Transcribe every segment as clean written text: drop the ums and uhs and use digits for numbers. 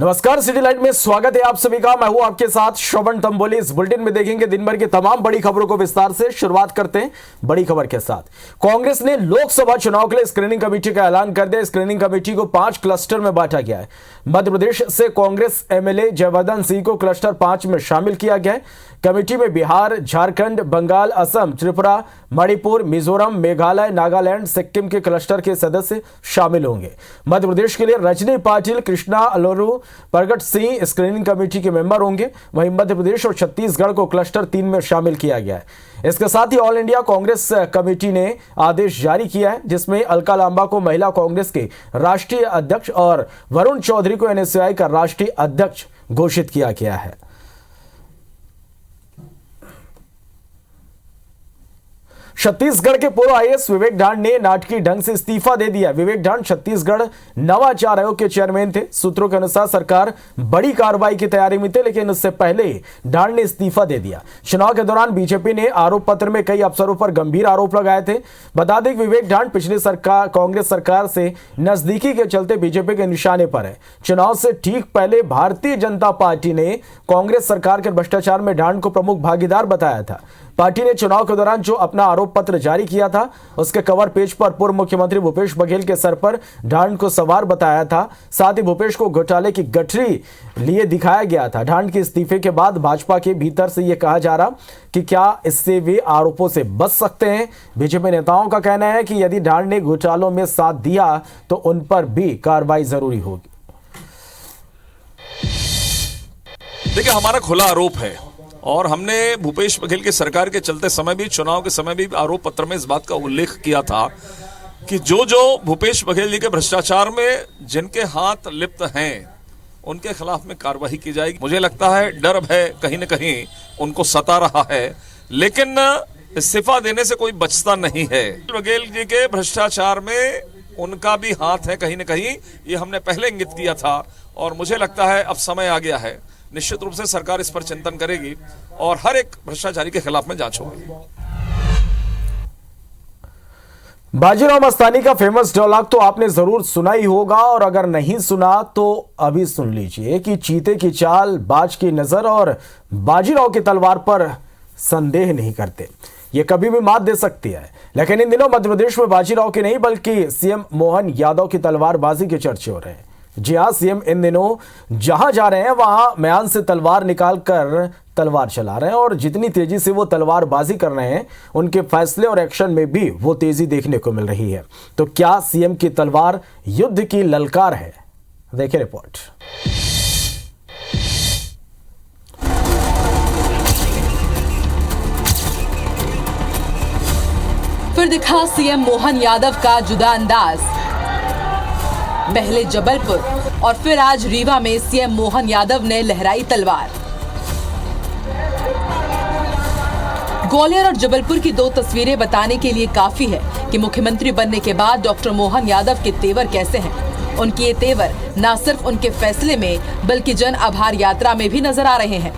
नमस्कार, city light में स्वागत है आप सभी का। मैं हूं आपके साथ श्रवण तंबोली। इस बुलेटिन में देखेंगे दिन भर की तमाम बड़ी खबरों को विस्तार से। शुरुआत करते हैं बड़ी खबर के साथ। कांग्रेस ने लोकसभा चुनाव के लिए स्क्रीनिंग कमेटी का ऐलान कर दिया। स्क्रीनिंग कमेटी को 5 क्लस्टर में बांटा गया है। मध्य प्रदेश से कांग्रेस एमएलए जयवर्धन सिंह को क्लस्टर 5 में शामिल किया गया है। कमेटी में बिहार, झारखंड, बंगाल, असम, त्रिपुरा, मणिपुर, मिजोरम, मेघालय, नागालैंड, सिक्किम के क्लस्टर के सदस्य शामिल होंगे। मध्य प्रदेश के लिए रजनी पाटिल, कृष्णा अलोरू, प्रगट सिंह स्क्रीनिंग कमेटी के मेंबर होंगे। वहीं मध्य प्रदेश और छत्तीसगढ़ को क्लस्टर 3 में शामिल किया गया है। इसके साथ ही ऑल इंडिया कांग्रेस कमेटी ने आदेश जारी किया है, जिसमें अलका लांबा को महिला कांग्रेस के राष्ट्रीय अध्यक्ष और वरुण चौधरी को एनएसयूआई का राष्ट्रीय अध्यक्ष घोषित किया गया है। छत्तीसगढ़ के पूर्व आईएएस विवेक ढांड ने नाटकीय ढंग से इस्तीफा दे दिया। विवेक ढांड छत्तीसगढ़ नवाचार आयोग के चेयरमैन थे। सूत्रों के अनुसार सरकार बड़ी कार्रवाई की तैयारी में थे, लेकिन उससे पहले ही ढांड ने इस्तीफा दे दिया। चुनाव के दौरान बीजेपी ने आरोप पत्र में कई अफसरों पर गंभीर आरोप लगाए थे। बता दें कि विवेक ढांड पिछली कांग्रेस सरकार से नजदीकी के चलते बीजेपी के निशाने पर है। चुनाव से ठीक पहले भारतीय जनता पार्टी ने कांग्रेस सरकार के भ्रष्टाचार में ढांड को प्रमुख भागीदार बताया था। पार्टी ने चुनाव के दौरान जो अपना आरोप पत्र जारी किया था, उसके कवर पेज पर पूर्व मुख्यमंत्री भूपेश बघेल के सर पर ढांड को सवार बताया था। साथ ही भूपेश को घोटाले की गठरी लिए दिखाया गया था। ढांड के इस्तीफे के बाद भाजपा के भीतर से यह कहा जा रहा कि क्या इससे वे आरोपों से बच सकते हैं। बीजेपी नेताओं का कहना है कि यदि ढांड ने घोटालों में साथ दिया तो उन पर भी कार्रवाई जरूरी होगी। देखिए, हमारा खुला आरोप है और हमने भूपेश बघेल की सरकार के चलते समय भी, चुनाव के समय भी आरोप पत्र में इस बात का उल्लेख किया था कि जो भूपेश बघेल जी के भ्रष्टाचार में जिनके हाथ लिप्त हैं उनके खिलाफ में कार्रवाई की जाएगी। मुझे लगता है डर भय कहीं न कहीं उनको सता रहा है, लेकिन इस्तीफा देने से कोई बचता नहीं है। बघेल जी के भ्रष्टाचार में उनका भी हाथ है कहीं न कहीं, ये हमने पहले इंगित किया था और मुझे लगता है अब समय आ गया है। निश्चित रूप से सरकार इस पर चिंतन करेगी और हर एक भ्रष्टाचारी के खिलाफ में जांच होगी। बाजीराव मस्तानी का फेमस डायलॉग तो आपने जरूर सुना ही होगा, और अगर नहीं सुना तो अभी सुन लीजिए कि चीते की चाल, बाज की नजर और बाजीराव की तलवार पर संदेह नहीं करते। ये कभी भी मात दे सकती है। लेकिन इन दिनों मध्य प्रदेश में बाजीराव की नहीं बल्कि सीएम मोहन यादव की तलवारबाजी के चर्चे हो रहे हैं। जी हां, सीएम इन दिनों जहां जा रहे हैं वहां म्यान से तलवार निकालकर तलवार चला रहे हैं, और जितनी तेजी से वो तलवारबाजी कर रहे हैं, उनके फैसले और एक्शन में भी वो तेजी देखने को मिल रही है। तो क्या सीएम की तलवार युद्ध की ललकार है? देखिए रिपोर्ट। फिर दिखा सीएम मोहन यादव का जुदा अंदाज। पहले जबलपुर और फिर आज रीवा में सीएम मोहन यादव ने लहराई तलवार। ग्वालियर और जबलपुर की 2 तस्वीरें बताने के लिए काफी है कि मुख्यमंत्री बनने के बाद डॉक्टर मोहन यादव के तेवर कैसे हैं। उनके ये तेवर न सिर्फ उनके फैसले में बल्कि जन आभार यात्रा में भी नजर आ रहे हैं।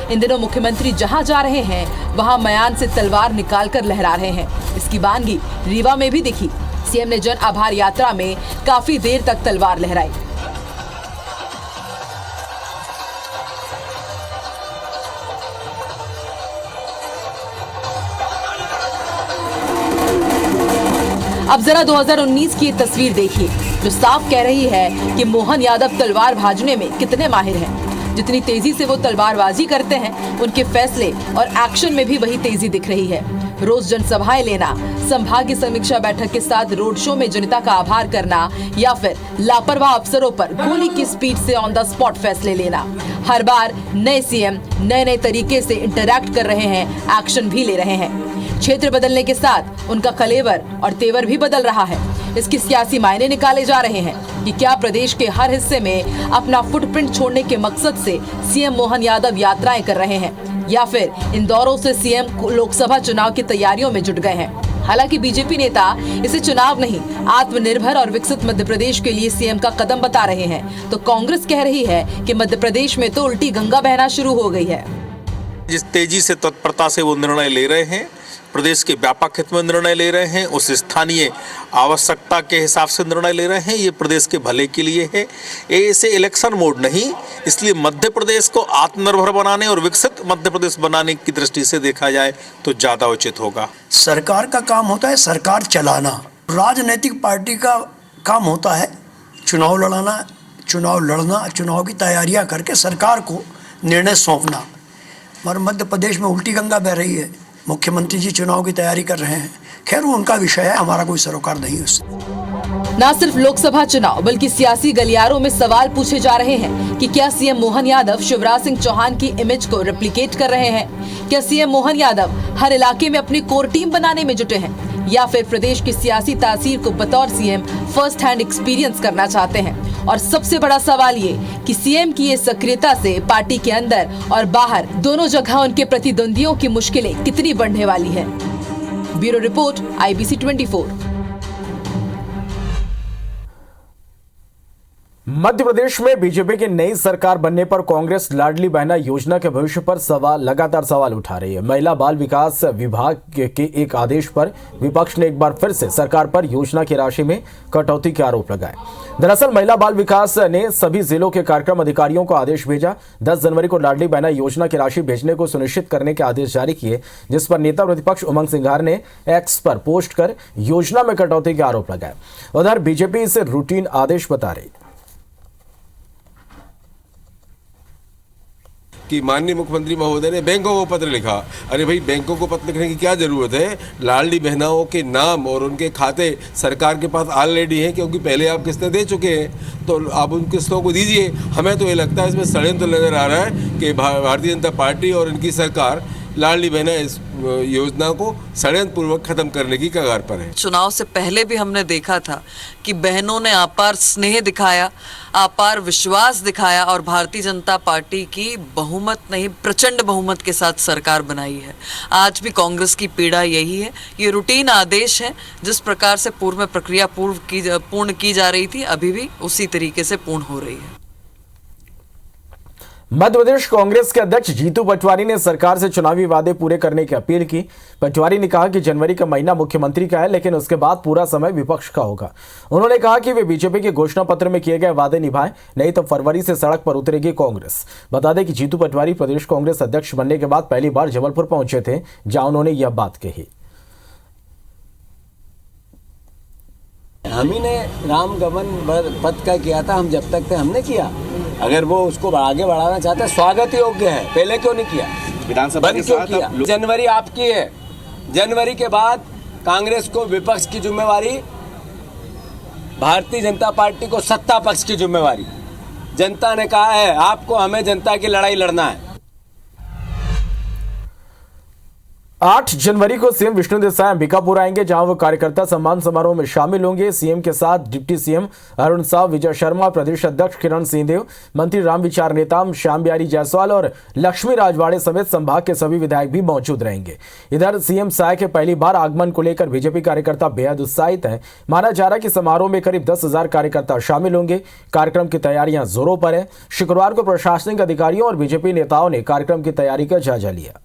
इन दिनों मुख्यमंत्री जहां जा रहे हैं वहां म्यान से तलवार निकालकर लहरा रहे हैं। इसकी वानगी रीवा में भी दिखी। सीएम ने जन आभार यात्रा में काफी देर तक तलवार लहराई। अब जरा 2019 की ये तस्वीर देखिए, जो साफ कह रही है कि मोहन यादव तलवार भाजने में कितने माहिर हैं। जितनी तेजी से वो तलवारबाजी करते हैं, उनके फैसले और एक्शन में भी वही तेजी दिख रही है। रोज जनसभाएं लेना, संभागीय समीक्षा बैठक के साथ रोड शो में जनता का आभार करना, या फिर लापरवाह अफसरों पर गोली की स्पीड से ऑन द स्पॉट फैसले लेना। हर बार नए सीएम नए तरीके से इंटरैक्ट कर रहे हैं, एक्शन भी ले रहे हैं। क्षेत्र बदलने के साथ उनका कलेवर और तेवर भी बदल रहा है। इसके सियासी मायने निकाले जा रहे हैं कि क्या प्रदेश के हर हिस्से में अपना फुटप्रिंट छोड़ने के मकसद से सीएम मोहन यादव यात्राएं कर रहे हैं, या फिर इन दौरों से सीएम लोकसभा चुनाव की तैयारियों में जुट गए हैं। हालांकि बीजेपी नेता इसे चुनाव नहीं, आत्मनिर्भर और विकसित मध्य प्रदेश के लिए सीएम का कदम बता रहे हैं, तो कांग्रेस कह रही है कि मध्य प्रदेश में तो उल्टी गंगा बहना शुरू हो गई है। जिस तेजी से तत्परता से वो निर्णय ले रहे हैं, प्रदेश के व्यापक हित में निर्णय ले रहे हैं, उस स्थानीय आवश्यकता के हिसाब से निर्णय ले रहे हैं। ये प्रदेश के भले के लिए है, ऐसे इलेक्शन मोड नहीं। इसलिए मध्य प्रदेश को आत्मनिर्भर बनाने और विकसित मध्य प्रदेश बनाने की दृष्टि से देखा जाए तो ज़्यादा उचित होगा। सरकार का काम होता है सरकार चलाना, राजनीतिक पार्टी का काम होता है चुनाव लड़ना, चुनाव की तैयारियां करके सरकार को निर्णय सौंपना। हमारे मध्य प्रदेश में उल्टी गंगा बह रही है, मुख्यमंत्री जी चुनाव की तैयारी कर रहे हैं। खैर वो उनका विषय है, हमारा कोई सरोकार नहीं उससे। न सिर्फ लोकसभा चुनाव बल्कि सियासी गलियारों में सवाल पूछे जा रहे हैं कि क्या सीएम मोहन यादव शिवराज सिंह चौहान की इमेज को रेप्लिकेट कर रहे हैं? क्या सीएम मोहन यादव हर इलाके में अपनी कोर टीम बनाने में जुटे हैं, या फिर प्रदेश की सियासी तासीर को बतौर सीएम फर्स्ट हैंड एक्सपीरियंस करना चाहते हैं? और सबसे बड़ा सवाल ये कि सीएम की ये सक्रियता से पार्टी के अंदर और बाहर दोनों जगह उनके प्रतिद्वंदियों की मुश्किलें कितनी बढ़ने वाली है। Bureau report, IBC 24। Madhya Pradesh में बीजेपी की नई सरकार बनने पर कांग्रेस लाडली बहना योजना के भविष्य पर लगातार सवाल उठा रही है। महिला बाल विकास विभाग के एक आदेश पर विपक्ष ने एक बार फिर से सरकार पर योजना की राशि में कटौती के आरोप लगाए। दरअसल महिला बाल विकास ने सभी जिलों के कार्यक्रम अधिकारियों को आदेश भेजा। 10 जनवरी को लाडली बहना योजना की राशि भेजने को सुनिश्चित करने के आदेश जारी किए, जिस पर नेता प्रतिपक्ष उमंग सिंघार ने एक्स पर पोस्ट कर योजना में कटौती के आरोप लगाए। उधर बीजेपी इसे रूटीन आदेश बता रही कि माननीय मुख्यमंत्री महोदय ने बैंकों को पत्र लिखा। अरे भाई, बैंकों को पत्र लिखने की क्या जरूरत है? लाडली बहनाओं के नाम और उनके खाते सरकार के पास ऑलरेडी हैं, क्योंकि पहले आप किस्तें दे चुके हैं, तो आप उन किस्तों को दीजिए। हमें तो ये लगता है इसमें षड्यंत्र नजर आ रहा है कि भारतीय जनता पार्टी और इनकी सरकार लाडली बहना इस योजना को षड्यंत्र पूर्वक खत्म करने की कगार पर है। चुनाव से पहले भी हमने देखा था कि बहनों ने अपार स्नेह दिखाया, अपार विश्वास दिखाया और भारतीय जनता पार्टी की बहुमत नहीं प्रचंड बहुमत के साथ सरकार बनाई है। आज भी कांग्रेस की पीड़ा यही है। ये रूटीन आदेश है, जिस प्रकार से पूर्व में प्रक्रिया पूर्ण की जा रही थी, अभी भी उसी तरीके से पूर्ण हो रही है। मध्य प्रदेश कांग्रेस के अध्यक्ष जीतू पटवारी ने सरकार से चुनावी वादे पूरे करने की अपील की। पटवारी ने कहा कि जनवरी का महीना मुख्यमंत्री का है, लेकिन उसके बाद पूरा समय विपक्ष का होगा। उन्होंने कहा कि वे बीजेपी के घोषणा पत्र में किए गए वादे निभाएं, नहीं तो फरवरी से सड़क पर उतरेगी कांग्रेस। बता दें कि जीतू पटवारी प्रदेश कांग्रेस अध्यक्ष बनने के बाद पहली बार जबलपुर पहुंचे थे, जहां उन्होंने यह बात कही। हम ही ने राम गमन पथ का किया था, हम जब तक थे हमने किया। अगर वो उसको आगे बढ़ाना चाहते हैं, स्वागत योग्य है। पहले क्यों नहीं किया? विधानसभा के साथ किया? जनवरी आपकी है। जनवरी के बाद कांग्रेस को विपक्ष की जिम्मेवारी, भारतीय जनता पार्टी को सत्ता पक्ष की जिम्मेवारी। जनता ने कहा है आपको, हमें जनता की लड़ाई लड़ना है। 8 जनवरी को सीएम विष्णु देसाई अंबिकापुर आएंगे, जहां वो कार्यकर्ता सम्मान समारोह में शामिल होंगे। सीएम के साथ डिप्टी सीएम अरुण साव, विजय शर्मा, प्रदेश अध्यक्ष किरण सिंहदेव, मंत्री रामविचार नेताम, श्याम बिहारी जायसवाल और लक्ष्मी राजवाड़े समेत संभाग के सभी विधायक भी मौजूद रहेंगे। इधर सीएम साय के पहली बार आगमन को लेकर बीजेपी कार्यकर्ता बेहद उत्साहित हैं। माना जा रहा है कि समारोह में करीब 10,000 कार्यकर्ता शामिल होंगे। कार्यक्रम की तैयारियां जोरों पर है। शुक्रवार को प्रशासनिक अधिकारियों और बीजेपी नेताओं ने कार्यक्रम की तैयारी का जायजा लिया।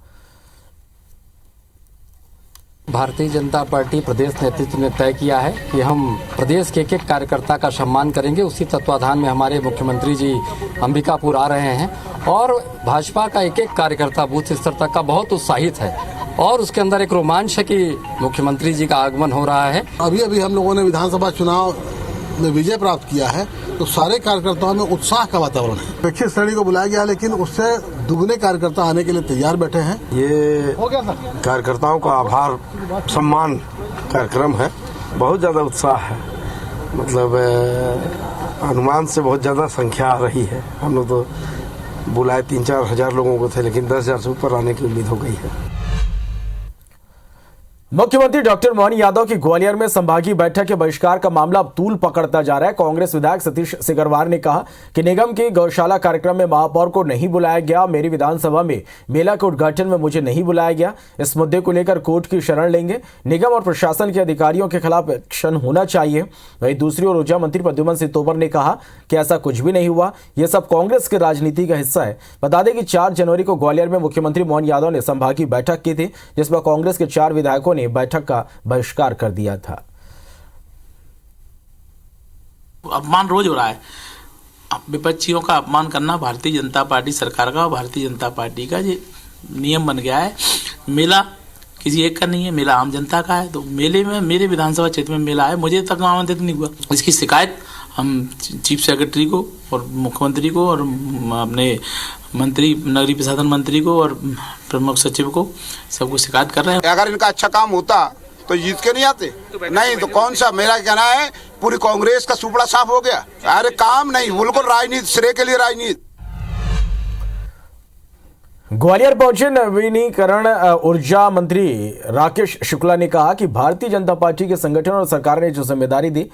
भारतीय जनता पार्टी प्रदेश नेतृत्व ने तय किया है कि हम प्रदेश के एक कार्यकर्ता का सम्मान करेंगे। उसी तत्वाधान में हमारे मुख्यमंत्री जी अंबिकापुर आ रहे हैं और भाजपा का एक कार्यकर्ता बूथ स्तर तक का बहुत उत्साहित है और उसके अंदर एक रोमांच है कि मुख्यमंत्री जी का आगमन हो रहा है। अभी हम लोगों ने विधानसभा चुनाव में विजय प्राप्त किया है, तो सारे कार्यकर्ताओं में उत्साह का वातावरण है। अपेक्षित श्रेणी को बुलाया गया, लेकिन उससे दुगने कार्यकर्ता आने के लिए तैयार बैठे हैं। ये कार्यकर्ताओं का आभार सम्मान कार्यक्रम है। बहुत ज़्यादा उत्साह है, मतलब अनुमान से बहुत ज़्यादा संख्या आ रही है। हम लोग तो बुलाए 3-4 हजार लोगों को थे, लेकिन 10,000 से ऊपर आने की उम्मीद हो गई है। मुख्यमंत्री डॉक्टर मोहन यादव की ग्वालियर में संभागीय बैठक के बहिष्कार का मामला अब तूल पकड़ता जा रहा है। कांग्रेस विधायक सतीश सिगरवार ने कहा कि निगम के गौशाला कार्यक्रम में महापौर को नहीं बुलाया गया, मेरी विधानसभा में मेला के उद्घाटन में मुझे नहीं बुलाया गया। इस मुद्दे को लेकर कोर्ट की शरण लेंगे। निगम और प्रशासन के अधिकारियों के खिलाफ एक्शन होना चाहिए। वहीं दूसरी ओर ऊर्जा मंत्री प्रद्युम्न सिंह तोमर ने कहा कि ऐसा कुछ भी नहीं हुआ, यह सब कांग्रेस की राजनीति का हिस्सा है। बता दें कि 4 जनवरी को ग्वालियर में मुख्यमंत्री मोहन यादव ने संभागीय बैठक की थी, जिसमें कांग्रेस के 4 विधायकों ने बैठक का बहिष्कार कर दिया था। अपमान रोज हो रहा है। विपक्षियों का अपमान करना भारतीय जनता पार्टी सरकार का और भारतीय जनता पार्टी का ये नियम बन गया है। मेला किसी एक का नहीं है, मेला आम जनता का है। तो मेले में मेरे विधानसभा क्षेत्र में मेला है, मुझे तक आमंत्रित नहीं हुआ। इसकी शिकायत हम चीफ सेक्रेटरी को और मुख्यमंत्री को और अपने मंत्री नगरीय प्रशासन मंत्री को और प्रमुख सचिव को सबको शिकायत कर रहे हैं। अगर इनका अच्छा काम होता तो जीत के नहीं आते, नहीं तो कौन सा। मेरा कहना है पूरी कांग्रेस का सुपड़ा साफ हो गया। अरे काम नहीं, बिल्कुल राजनीति, श्रेय के लिए राजनीति। ग्वालियर पहुंचे नवीनीकरण ऊर्जा मंत्री राकेश शुक्ला ने कहा कि भारतीय जनता पार्टी के संगठन और सरकार ने जो जिम्मेदारी दी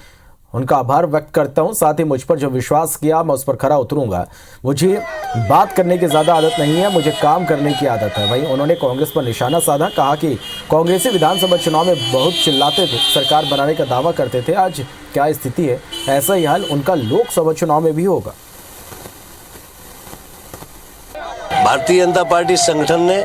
उनका आभार व्यक्त करता हूं। साथ ही मुझ पर जो विश्वास किया मैं उस पर खरा उतरूंगा। मुझे बात करने की ज़्यादा आदत नहीं है, मुझे काम करने की आदत है। वहीं उन्होंने कांग्रेस पर निशाना साधा, कहा कि कांग्रेसी विधानसभा चुनाव में बहुत चिल्लाते थे, सरकार बनाने का दावा करते थे। आज क्या स्थिति है, ऐसा ही हाल उनका लोकसभा चुनाव में भी होगा। भारतीय जनता पार्टी संगठन ने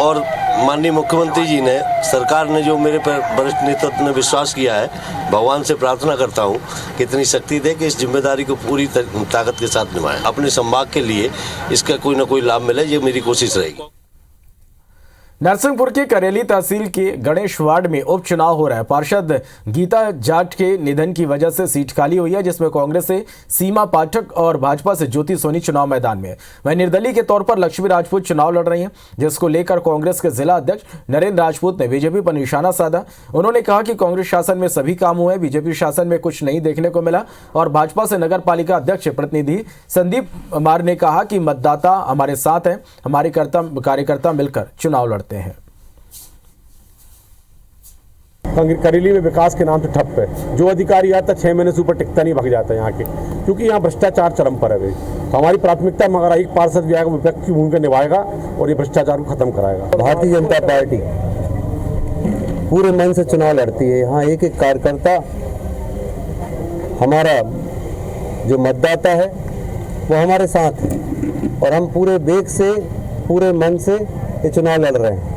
और माननीय मुख्यमंत्री जी ने, सरकार ने जो मेरे पर वरिष्ठ नेतृत्व ने विश्वास किया है, भगवान से प्रार्थना करता हूं कि इतनी शक्ति दे कि इस जिम्मेदारी को पूरी ताकत के साथ निभाएं। अपने संभाग के लिए इसका कोई ना कोई लाभ मिले, ये मेरी कोशिश रहेगी। नरसिंहपुर के करेली तहसील के गणेश वार्ड में उपचुनाव हो रहा है। पार्षद गीता जाट के निधन की वजह से सीट खाली हुई है, जिसमें कांग्रेस से सीमा पाठक और भाजपा से ज्योति सोनी चुनाव मैदान में है। वहीं निर्दलीय के तौर पर लक्ष्मी राजपूत चुनाव लड़ रही हैं, जिसको लेकर कांग्रेस के जिला अध्यक्ष नरेंद्र राजपूत ने बीजेपी पर निशाना साधा। उन्होंने कहा कि कांग्रेस शासन में सभी काम हुए, बीजेपी शासन में कुछ नहीं देखने को मिला। और भाजपा से नगर पालिका अध्यक्ष प्रतिनिधि संदीप कुमार ने कहा कि मतदाता हमारे साथ है, हमारे कार्यकर्ता मिलकर चुनाव लड़ते हैं। करेली में विकास के नाम से ठप है। जो अधिकारी आता 6 महीने से ऊपर टिकता नहीं, भाग जाता है यहाँ के, क्योंकि यहाँ भ्रष्टाचार चरम पर है। तो हमारी प्राथमिकता में अगर एक पार्षद भी आएगा वो व्यक्ति की भूमिका निभाएगा और ये भ्रष्टाचार को खत्म कराएगा। भारतीय जनता पार्टी पूरे मन से चुनाव लड़ती है। यहाँ एक एक कार्यकर्ता, हमारा जो मतदाता है वो हमारे साथ है और हम पूरे वेग से, पूरे मन से ये चुनाव लड़ रहे हैं।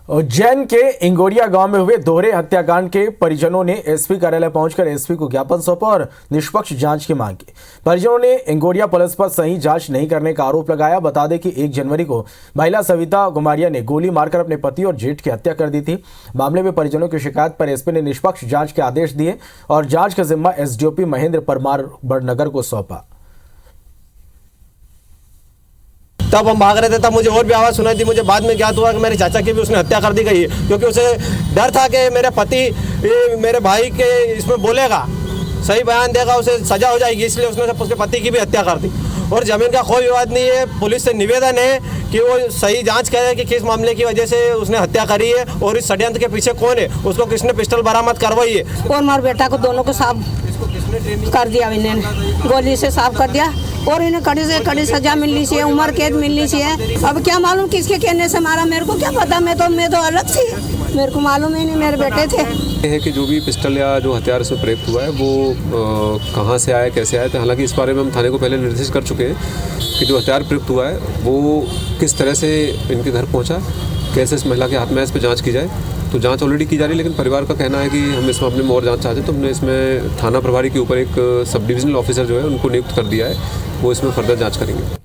उज्जैन के इंगोरिया गांव में हुए दोहरे हत्याकांड के परिजनों ने एसपी कार्यालय पहुंचकर एसपी को ज्ञापन सौंपा और निष्पक्ष जांच की मांग की। परिजनों ने इंगोरिया पुलिस पर सही जांच नहीं करने का आरोप लगाया। बता दें कि 1 जनवरी को महिला सविता गुमारिया ने गोली मारकर अपने पति और जेठ की हत्या कर दी थी। मामले में परिजनों की शिकायत पर एसपी ने निष्पक्ष जांच के आदेश दिए और जांच का जिम्मा एसडीओपी महेंद्र परमार बड़नगर को सौंपा। तब हम भाग रहे थे, तब मुझे और भी आवाज़ सुनाई थी। मुझे बाद में ज्ञात हुआ कि मेरे चाचा की भी उसने हत्या कर दी गई है, क्योंकि उसे डर था कि मेरे पति मेरे भाई के इसमें बोलेगा, सही बयान देगा, उसे सजा हो जाएगी, इसलिए उसने उसके पति की भी हत्या कर दी। और ज़मीन का कोई विवाद नहीं है। पुलिस से निवेदन है कि वो सही जांच करे कि किस मामले की वजह से उसने हत्या करी है और इस षड्यंत्र के पीछे कौन है, उसको किसने पिस्टल बरामद करवाई है। और मार बेटा को दोनों को साफ कर दिया, इन्हें गोली से साफ कर दिया और इन्हें कड़ी से कड़ी सजा मिलनी चाहिए, उम्र कैद मिलनी चाहिए। अब क्या मालूम किसके कहने से मारा, मेरे को क्या पता। मैं तो अलग थी, मेरे को मालूम ही नहीं, मेरे बेटे थे। है कि जो भी पिस्टल या जो हथियार इसमें प्रयुक्त हुआ है वो कहाँ से आया, कैसे आया, तो हालांकि इस बारे में हम थाने को पहले निर्देश कर चुके हैं कि जो हथियार प्रयुक्त हुआ है वो किस तरह से इनके घर पहुँचा, कैसे इस महिला के हाथ में, इस पर जाँच की जाए। तो जांच ऑलरेडी की जा रही है, लेकिन परिवार का कहना है कि हम इस मामले में और जांच चाहते हैं। तो हमने इसमें थाना प्रभारी के ऊपर एक सब डिविजनल ऑफिसर जो है उनको नियुक्त कर दिया है, वो इसमें फर्दर जांच करेंगे।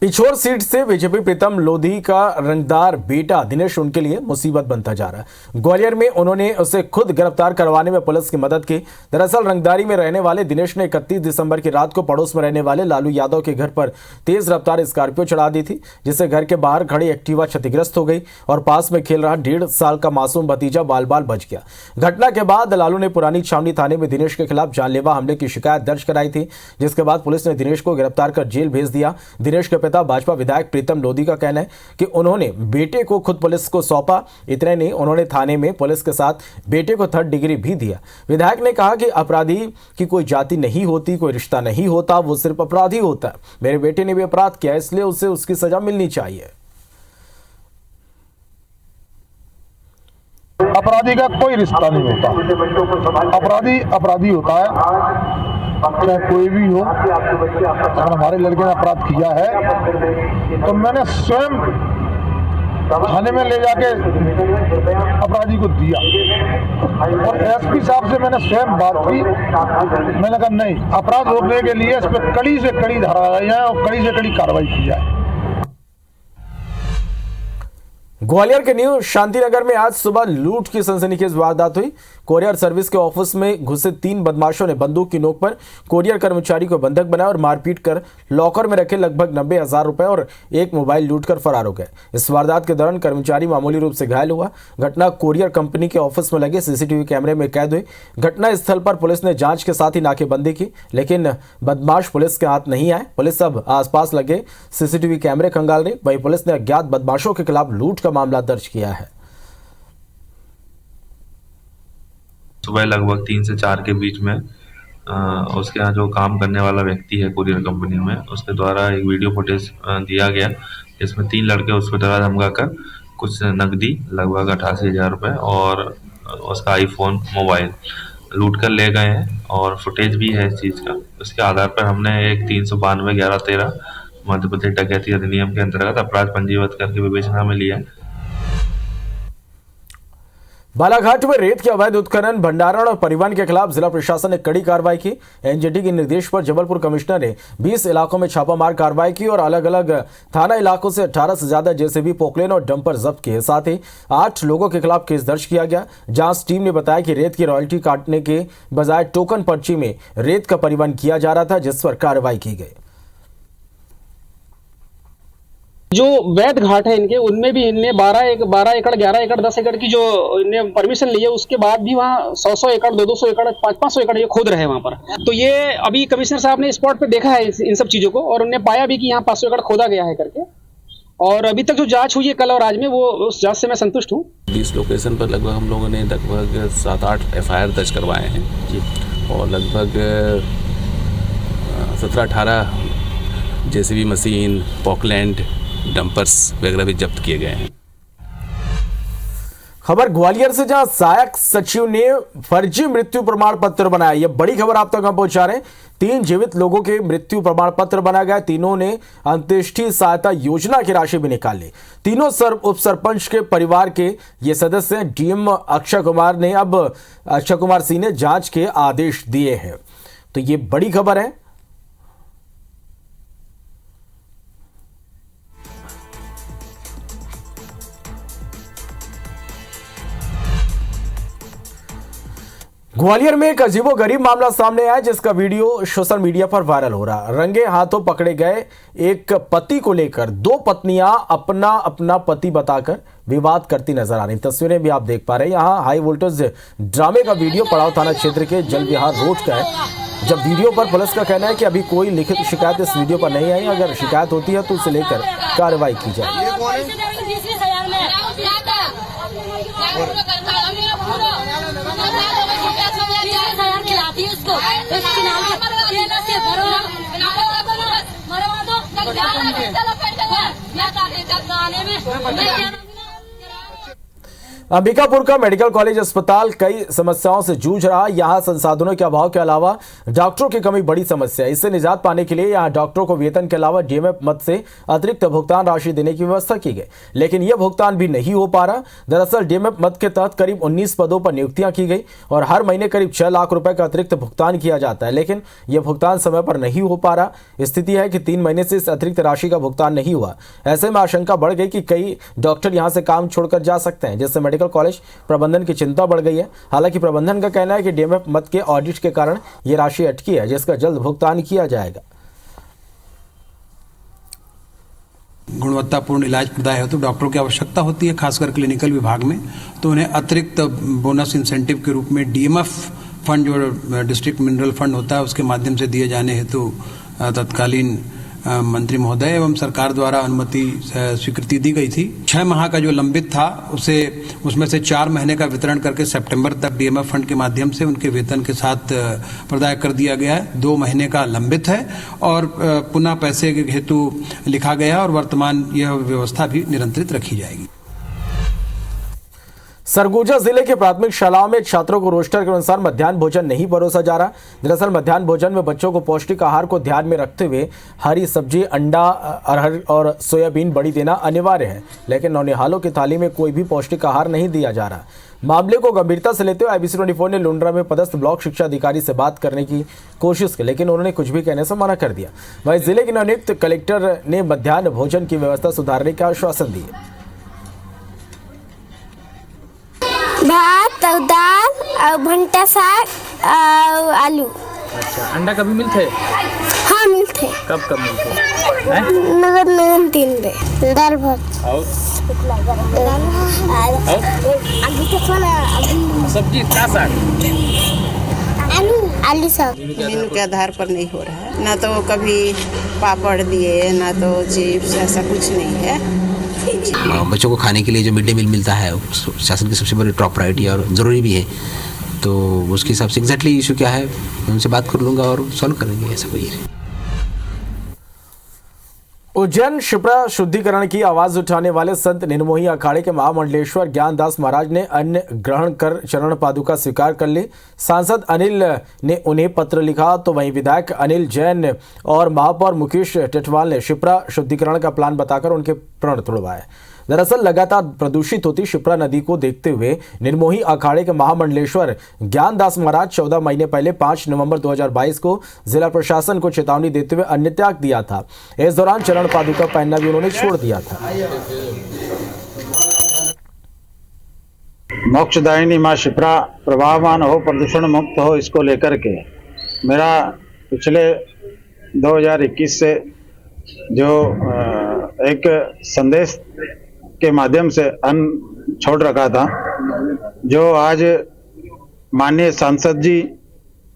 पिछोर सीट से बीजेपी प्रीतम लोधी का रंगदार बेटा दिनेश उनके लिए मुसीबत बनता जा रहा है। ग्वालियर में उन्होंने उसे खुद गिरफ्तार करवाने में पुलिस की मदद की। दरअसल रंगदारी में रहने वाले दिनेश ने 31 दिसंबर की रात को पड़ोस में रहने वाले लालू यादव के घर पर तेज रफ्तार स्कॉर्पियो चढ़ा दी थी, जिससे घर के बाहर खड़ी एक्टिवा क्षतिग्रस्त हो गई और पास में खेल रहा 1.5 साल का मासूम भतीजा बाल बाल बच गया। घटना के बाद लालू ने पुरानी छावनी थाने में दिनेश के खिलाफ जानलेवा हमले की शिकायत दर्ज कराई थी, जिसके बाद पुलिस ने दिनेश को गिरफ्तार कर जेल भेज दिया। दिनेश के पिता भाजपा विधायक प्रीतम लोधी का कहना है कि उन्होंने बेटे को खुद पुलिस को सौंपा। इतने नहीं, उन्होंने थाने में पुलिस के साथ बेटे को 3rd डिग्री भी दिया। विधायक ने कहा कि अपराधी की कोई जाति नहीं होती, कोई रिश्ता नहीं होता, वो सिर्फ अपराधी होता है। मेरे बेटे ने भी अपराध किया, इसलिए उसे उसकी सजा मिलनी चाहिए। अपराधी का कोई रिश्ता नहीं होता, अपराधी अपराधी होता है, चाहे कोई भी हो। अगर हमारे लड़के ने अपराध किया है तो मैंने स्वयं थाने में ले जाके अपराधी को दिया और एसपी साहब से मैंने स्वयं बात की। मैंने कहा नहीं, अपराध रोकने के लिए इस पर कड़ी से कड़ी धारा लगाई जाए और कड़ी से कड़ी कार्रवाई की जाए। ग्वालियर के न्यू शांतिनगर में आज सुबह लूट की सनसनीखेज वारदात हुई। कोरियर सर्विस के ऑफिस में घुसे 3 बदमाशों ने बंदूक की नोक पर कोरियर कर्मचारी को बंधक बनाया और मारपीट कर लॉकर में रखे लगभग 90,000 रुपए और एक मोबाइल लूटकर फरार हो गए। इस वारदात के दौरान कर्मचारी मामूली रूप से घायल हुआ। घटना कोरियर कंपनी के ऑफिस में लगे सीसीटीवी कैमरे में कैद हुई। घटना स्थल पर पुलिस ने जांच के साथ ही नाकेबंदी की, लेकिन बदमाश पुलिस के हाथ नहीं आए। पुलिस अब आसपास लगे सीसीटीवी कैमरे खंगाल रही। वहीं पुलिस ने अज्ञात बदमाशों के खिलाफ लूट का मामला दर्ज किया है। सुबह लगभग 3 से 4 के बीच में उसके यहाँ जो काम करने वाला व्यक्ति है कुरियर कंपनी में, उसके द्वारा एक वीडियो फुटेज दिया गया जिसमें 3 लड़के उसको डरा धमका कर कुछ नकदी लगभग 88,000 रुपये और उसका आईफोन मोबाइल लूट कर ले गए हैं और फुटेज भी है इस चीज़ का। उसके आधार पर हमने एक 392/11-13 मध्य प्रदेश डकैती अधिनियम के अंतर्गत अपराध पंजीबद्ध करके विवेचना में लिया है। बालाघाट में रेत के अवैध उत्खनन, भंडारण और परिवहन के खिलाफ जिला प्रशासन ने कड़ी कार्रवाई की। एनजीटी के निर्देश पर जबलपुर कमिश्नर ने 20 इलाकों में छापामार कार्रवाई की और अलग अलग थाना इलाकों से 18 से ज्यादा जेसीबी, पोकलेन और डंपर जब्त किए। साथ ही 8 लोगों के खिलाफ केस दर्ज किया गया। जांच टीम ने बताया कि रेत की रॉयल्टी काटने के बजाय टोकन पर्ची में रेत का परिवहन किया जा रहा था, जिस पर कार्रवाई की गई। जो वैध घाट है इनके, उनमें भी इनने 12 एकड़ 11 एकड़ 10 एकड़ की जो इनने परमिशन ली है, उसके बाद भी वहाँ 100 एकड़ 200 एकड़ 500 एकड़ ये खोद रहे हैं वहाँ पर। तो ये अभी कमिश्नर साहब ने स्पॉट पे देखा है इन सब चीजों को और उन्होंने पाया भी कि यहाँ 500 एकड़ खोदा गया है करके। और अभी तक जो जांच हुई है कल और आज में, वो उस जांच से मैं संतुष्ट हूँ। 20 लोकेशन पर लगभग हम लोगों ने लगभग 7-8 FIR दर्ज करवाए हैं और लगभग 17-18 जेसीबी मशीन, पॉकलैंड, डंपर्स वगैरह भी जब्त किए गए हैं। खबर ग्वालियर से, जहां सहायक सचिव ने फर्जी मृत्यु प्रमाण पत्र बनाया। यह बड़ी खबर आप तक हम पहुंचा रहे हैं। 3 जीवित लोगों के मृत्यु प्रमाण पत्र बनाया गया। तीनों ने अंत्येष्टि सहायता योजना की राशि भी निकाल ली। तीनों उप सरपंच के परिवार के ये सदस्य हैं। डीएम अक्षय कुमार सिंह ने जांच के आदेश दिए हैं। तो ये बड़ी खबर है। ग्वालियर में एक अजीबोगरीब मामला सामने आया, जिसका वीडियो सोशल मीडिया पर वायरल हो रहा। रंगे हाथों पकड़े गए एक पति को लेकर 2 पत्नियां अपना पति बताकर विवाद करती नजर आ रही। तस्वीरें भी आप देख पा रहे हैं। यहां हाई वोल्टेज ड्रामे का वीडियो पड़ाव थाना क्षेत्र के जल विहार रोड का है। जब वीडियो पर पुलिस का कहना है कि अभी कोई लिखित शिकायत इस वीडियो पर नहीं आई। अगर शिकायत होती है तो उसे लेकर कार्रवाई की जाए। अंबिकापुर का मेडिकल कॉलेज अस्पताल कई समस्याओं से जूझ रहा। यहां संसाधनों के अभाव के अलावा डॉक्टरों की कमी बड़ी समस्या है। इससे निजात पाने के लिए यहां डॉक्टरों को वेतन के अलावा डीएमएफ मद से अतिरिक्त भुगतान राशि देने की व्यवस्था की गई, लेकिन यह भुगतान भी नहीं हो पा रहा। दरअसल डीएमएफ मद के तहत करीब 19 पदों पर नियुक्तियां की गई और हर महीने करीब 6 लाख रुपए का अतिरिक्त भुगतान किया जाता है, लेकिन यह भुगतान समय पर नहीं हो पा रहा। स्थिति है कि 3 महीने से इस अतिरिक्त राशि का भुगतान नहीं हुआ। ऐसे में आशंका बढ़ गई कि कई डॉक्टर यहां से काम छोड़कर जा सकते हैं, जिससे मेडिकल कॉलेज प्रबंधन की चिंता बढ़ गई है। हालांकि प्रबंधन का कहना है कि डीएमएफ मद के ऑडिट के कारण यह राशि अटकी है, जिसका जल्द भुगतान किया जाएगा। गुणवत्तापूर्ण इलाज प्रदाय हो तो डॉक्टरों की आवश्यकता होती है, खासकर क्लिनिकल विभाग में। तो उन्हें अतिरिक्त बोनस इंसेंटिव के रूप में डीएमएफ फंड, जो डिस्ट्रिक्ट मिनरल फंड होता है, उसके माध्यम से दिए जाने हेतु तत्कालीन मंत्री महोदय एवं सरकार द्वारा अनुमति स्वीकृति दी गई थी। 6 माह का जो लंबित था उसमें से 4 महीने का वितरण करके सितंबर तक डीएमएफ फंड के माध्यम से उनके वेतन के साथ प्रदाय कर दिया गया है। 2 महीने का लंबित है और पुनः पैसे के हेतु लिखा गया और वर्तमान यह व्यवस्था भी निरंतरित रखी जाएगी। सरगुजा जिले के प्राथमिक शालाओं में छात्रों को रोस्टर के अनुसार मध्याह्न भोजन नहीं परोसा जा रहा। दरअसल मध्याह्न भोजन में बच्चों को पौष्टिक आहार को ध्यान में रखते हुए हरी सब्जी, अंडा, अरहर और सोयाबीन बड़ी देना अनिवार्य है, लेकिन नौनिहालों की थाली में कोई भी पौष्टिक आहार नहीं दिया जा रहा। मामले को गंभीरता से लेते हुए IBC 24 ने लुंड्रा में पदस्थ ब्लॉक शिक्षा अधिकारी से बात करने की कोशिश की, लेकिन उन्होंने कुछ भी कहने से मना कर दिया। वहीं जिले के नवनियुक्त कलेक्टर ने मध्याह्न भोजन की व्यवस्था सुधारने का आश्वासन दिया। भात और दाल और भंटा साग और आलू। अच्छा, अंडा कभी मिलते? हाँ मिलते। कब मिलते? नगर 3 बजे। दाल भात और सब्जी क्या साग? आलू साग। मेनू के आधार पर नहीं हो रहा है, ना तो कभी पापड़ दिए, ना तो चिप्स, ऐसा कुछ नहीं है। बच्चों को खाने के लिए जो मिड डे मील मिलता है शासन की सबसे बड़ी टॉप प्रायोरिटी और ज़रूरी भी है, तो उसके हिसाब से एग्जैक्टली इशू क्या है उनसे बात कर लूँगा और सॉल्व करेंगे। ऐसा कोई है। उज्जैन शिप्रा शुद्धिकरण की आवाज उठाने वाले संत निर्मोही अखाड़े के महामंडलेश्वर ज्ञानदास महाराज ने अन्न ग्रहण कर चरण पादुका स्वीकार कर ली। सांसद अनिल ने उन्हें पत्र लिखा, तो वहीं विधायक अनिल जैन और महापौर मुकेश टिटवाल ने शिप्रा शुद्धिकरण का प्लान बताकर उनके प्रण तुड़वाए। दरअसल लगातार प्रदूषित होती शिप्रा नदी को देखते हुए निर्मोही अखाड़े के महामंडलेश्वर ज्ञानदास महाराज 14 महीने पहले 5 नवंबर 2022 को जिला प्रशासन को चेतावनी देते हुए अन्न त्याग दिया था। इस दौरान चरण पादुका पहनना भी उन्होंने छोड़ दिया था। मोक्षदायिनी माँ शिप्रा प्रवाहमान हो, प्रदूषण मुक्त हो, इसको लेकर के मेरा पिछले 2021 से जो एक संदेश के माध्यम से अन्न छोड़ रखा था, जो आज माननीय सांसद जी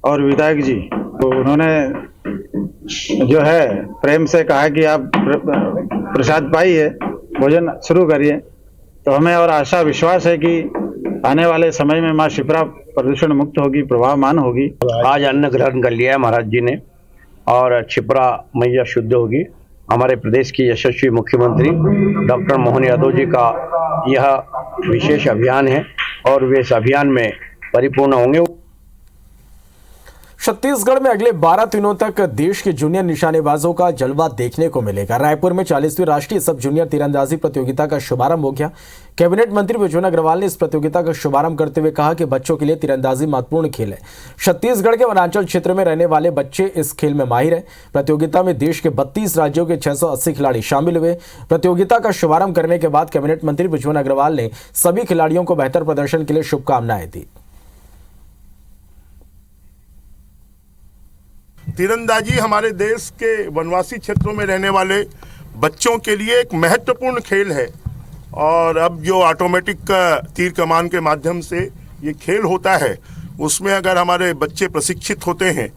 और विधायक जी तो उन्होंने जो है प्रेम से कहा कि आप प्रसाद पाइए, भोजन शुरू करिए, तो हमें और आशा विश्वास है कि आने वाले समय में माँ शिप्रा प्रदूषण मुक्त होगी, प्रवाहमान होगी। आज अन्न ग्रहण कर लिया है महाराज जी ने और शिप्रा मैया शुद्ध होगी। हमारे प्रदेश की यशस्वी मुख्यमंत्री डॉक्टर मोहन यादव जी का यह विशेष अभियान है और वे इस अभियान में परिपूर्ण होंगे। छत्तीसगढ़ में अगले 12 दिनों तक देश के जूनियर निशानेबाजों का जलवा देखने को मिलेगा। रायपुर में 40वीं राष्ट्रीय सब जूनियर तीरंदाजी प्रतियोगिता का शुभारंभ हो गया। कैबिनेट मंत्री विजय अग्रवाल ने इस प्रतियोगिता का शुभारंभ करते हुए कहा कि बच्चों के लिए तीरंदाजी महत्वपूर्ण खेल है। छत्तीसगढ़ के वनांचल क्षेत्र में रहने वाले बच्चे इस खेल में माहिर है। प्रतियोगिता में देश के 32 राज्यों के 680 खिलाड़ी शामिल हुए। प्रतियोगिता का शुभारंभ करने के बाद कैबिनेट मंत्री विजय अग्रवाल ने सभी खिलाड़ियों को बेहतर प्रदर्शन के लिए शुभकामनाएं दी। तीरंदाजी हमारे देश के वनवासी क्षेत्रों में रहने वाले बच्चों के लिए एक महत्वपूर्ण खेल है और अब जो ऑटोमेटिक तीर कमान के माध्यम से ये खेल होता है उसमें अगर हमारे बच्चे प्रशिक्षित होते हैं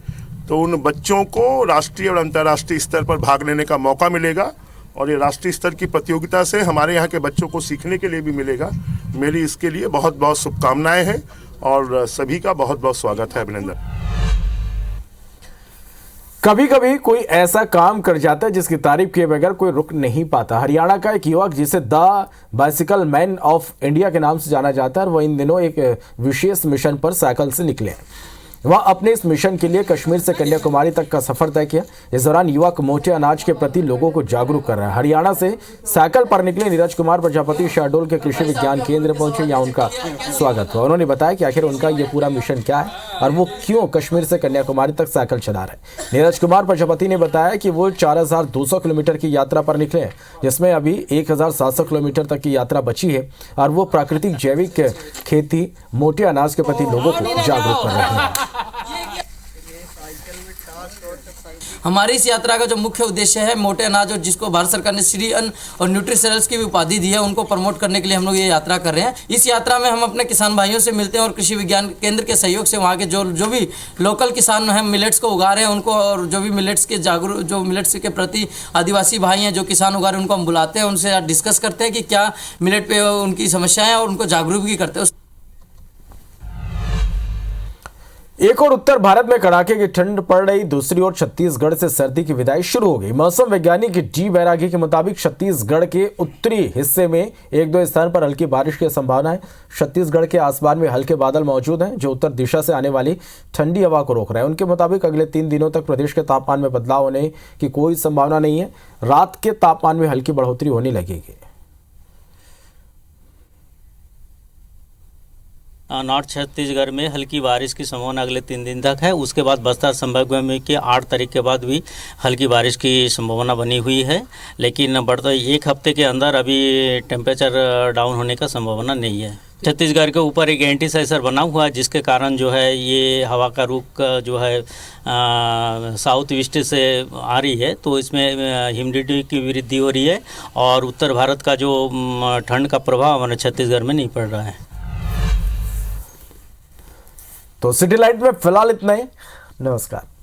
तो उन बच्चों को राष्ट्रीय और अंतर्राष्ट्रीय स्तर पर भाग लेने का मौका मिलेगा और ये राष्ट्रीय स्तर की प्रतियोगिता से हमारे यहाँ के बच्चों को सीखने के लिए भी मिलेगा। मेरी इसके लिए बहुत बहुत शुभकामनाएं हैं और सभी का बहुत बहुत स्वागत है, अभिनंदन। कभी कभी कोई ऐसा काम कर जाता है जिसकी तारीफ किए बगैर कोई रुक नहीं पाता। हरियाणा का एक युवक जिसे the bicycle man of India के नाम से जाना जाता है, वह इन दिनों एक विशेष मिशन पर साइकिल से निकले। वह अपने इस मिशन के लिए कश्मीर से कन्याकुमारी तक का सफर तय किया। इस दौरान युवक मोटे अनाज के प्रति लोगों को जागरूक कर रहा है। हरियाणा से साइकिल पर निकले नीरज कुमार प्रजापति शहडोल के कृषि विज्ञान केंद्र पहुंचे। यहाँ उनका स्वागत हुआ। उन्होंने बताया कि आखिर उनका ये पूरा मिशन क्या है और वो क्यों कश्मीर से कन्याकुमारी तक साइकिल चला रहे। नीरज कुमार प्रजापति ने बताया कि वो 4200 किलोमीटर की यात्रा पर निकले हैं, जिसमें अभी 1700 किलोमीटर तक की यात्रा बची है और वो प्राकृतिक जैविक खेती, मोटे अनाज के प्रति लोगों को जागरूक कर रहे हैं। हमारी इस यात्रा का जो मुख्य उद्देश्य है मोटे अनाज और जिसको भारत सरकार ने श्री अन्न और न्यूट्रीसेल्स की भी उपाधि दी है उनको प्रमोट करने के लिए हम लोग ये यात्रा कर रहे हैं। इस यात्रा में हम अपने किसान भाइयों से मिलते हैं और कृषि विज्ञान केंद्र के सहयोग से वहाँ के जो भी लोकल किसान हैं मिलेट्स को उगा रहे हैं उनको, और जो भी मिलेट्स के प्रति आदिवासी भाई हैं जो किसान उगा रहे हैं उनको हम बुलाते हैं, उनसे डिस्कस करते हैं कि क्या मिलेट पे उनकी समस्याएं हैं और उनको जागरूक भी करते हैं। एक और उत्तर भारत में कड़ाके की ठंड पड़ रही, दूसरी ओर छत्तीसगढ़ से सर्दी की विदाई शुरू हो गई। मौसम वैज्ञानिक डी बैरागी के मुताबिक छत्तीसगढ़ के उत्तरी हिस्से में एक दो स्थान पर हल्की बारिश की संभावना है। छत्तीसगढ़ के आसमान में हल्के बादल मौजूद हैं जो उत्तर दिशा से आने वाली ठंडी हवा को रोक रहे हैं। उनके मुताबिक अगले 3 दिनों तक प्रदेश के तापमान में बदलाव होने की कोई संभावना नहीं है। रात के तापमान में हल्की बढ़ोतरी होने लगेगी। नॉर्थ छत्तीसगढ़ में हल्की बारिश की संभावना अगले 3 दिन तक है। उसके बाद बस्तर संभाग में के 8 तारीख के बाद भी हल्की बारिश की संभावना बनी हुई है, लेकिन बढ़ते 1 हफ्ते के अंदर अभी टेम्परेचर डाउन होने का संभावना नहीं है। छत्तीसगढ़ के ऊपर एक एंटी साइक्लोन बना हुआ है जिसके कारण जो है ये हवा का रुख जो है साउथ ईस्ट से आ रही है, तो इसमें ह्यूमिडिटी की वृद्धि हो रही है और उत्तर भारत का जो ठंड का प्रभाव हमारे छत्तीसगढ़ में नहीं पड़ रहा है। तो सिटी लाइट में फिलहाल इतना ही। नमस्कार।